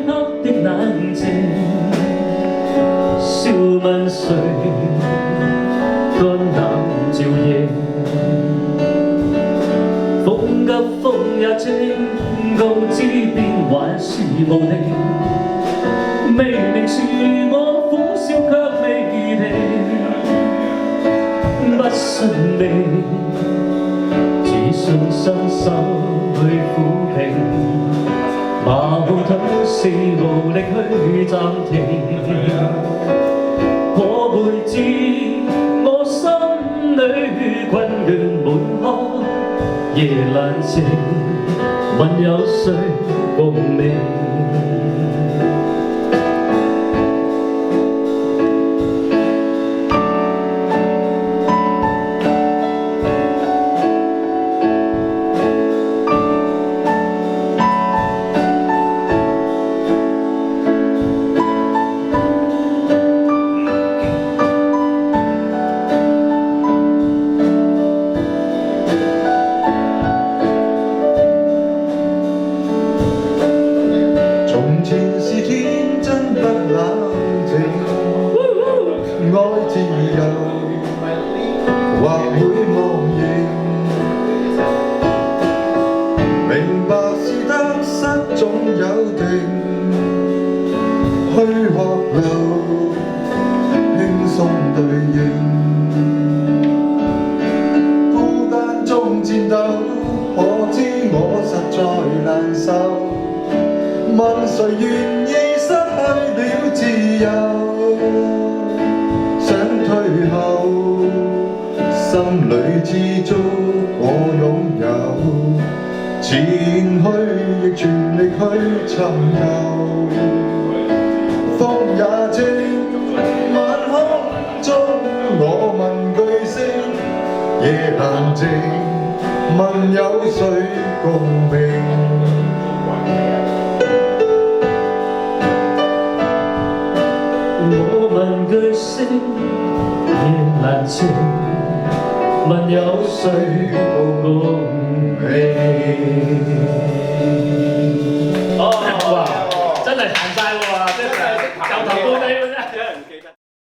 刻的冷靜，笑問誰乾冷照應，風急風也清，告知變幻是無力，明明是我苦笑卻未停，不信命，只信身心去撫平，矛盾是無力去暫停，過輩子我心裏困倦滿腔，夜闌靜，問有誰共鳴？愛自由，或會忘形，明白是得失總有定，虛或流，輕鬆對應，孤單中戰鬥，可知我實在難受，問誰願意失去了自由？退後，心裏知足我擁有，前去亦全力去尋求。風也靜，晚空中我問句聲，夜闌靜，問有誰共鳴？我問句聲，夜闌靜，問有誰共鳴？哇！真係彈晒喎，真係由頭